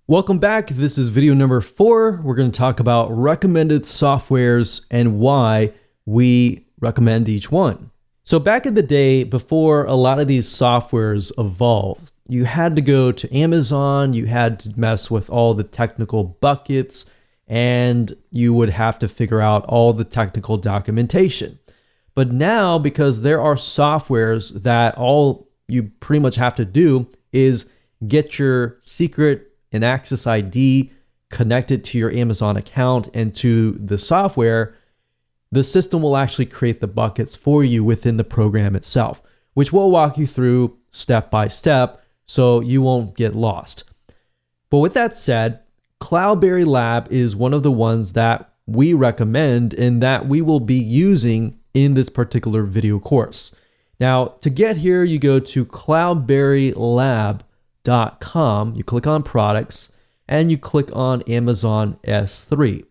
Welcome back. This is video number 4. We're going to talk about recommended softwares and why we recommend each one. So back in the day, before a lot of these softwares evolved, you had to go to Amazon, you had to mess with all the technical buckets, and you would have to figure out all the technical documentation. But now, because there are softwares that all you pretty much have to do is get your secret and access ID connected to your Amazon account and to the software, the system will actually create the buckets for you within the program itself, which we'll walk you through step by step so you won't get lost. But with that said, CloudBerry Lab is one of the ones that we recommend and that we will be using in this particular video course. Now, to get here, you go to cloudberrylab.com, you click on products, and you click on Amazon S3.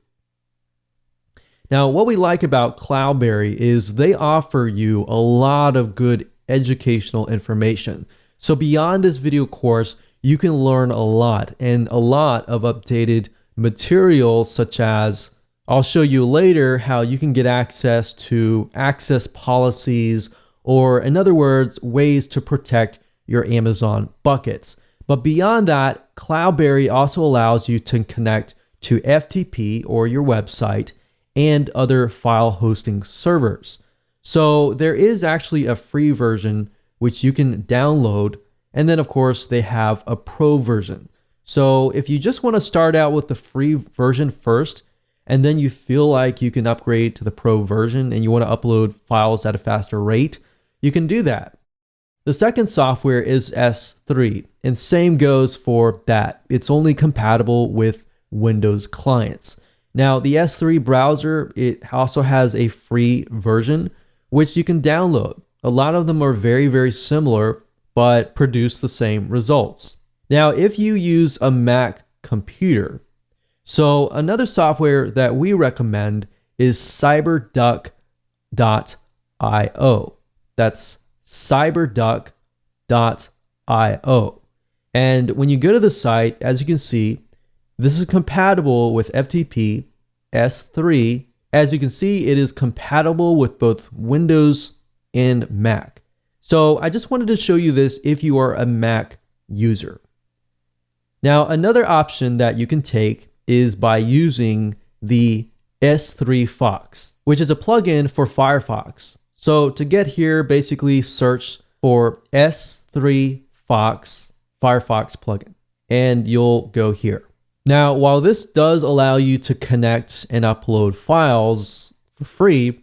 Now, what we like about CloudBerry is they offer you a lot of good educational information. So beyond this video course, you can learn a lot and a lot of updated materials, such as I'll show you later how you can get access to access policies, or in other words, ways to protect your Amazon buckets. But beyond that, CloudBerry also allows you to connect to FTP or your website and other file hosting servers. So there is actually a free version which you can download, and then of course they have a pro version. So if you just want to start out with the free version first, and then you feel like you can upgrade to the pro version and you want to upload files at a faster rate, you can do that. The second software is S3, and same goes for that. It's only compatible with Windows clients. Now, the S3 browser, it also has a free version, which you can download. A lot of them are very, very similar, but produce the same results. Now, if you use a Mac computer, so another software that we recommend is cyberduck.io. That's cyberduck.io. And when you go to the site, as you can see, this is compatible with FTP, S3. As you can see, it is compatible with both Windows and Mac. So I just wanted to show you this if you are a Mac user. Now, another option that you can take is by using the S3 Fox, which is a plugin for Firefox. So to get here, basically search for S3 Fox Firefox plugin, and you'll go here. Now, while this does allow you to connect and upload files for free,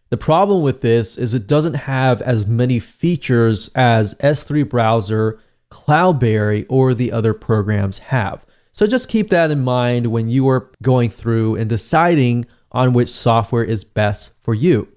the problem with this is it doesn't have as many features as S3 Browser, CloudBerry, or the other programs have. So just keep that in mind when you are going through and deciding on which software is best for you.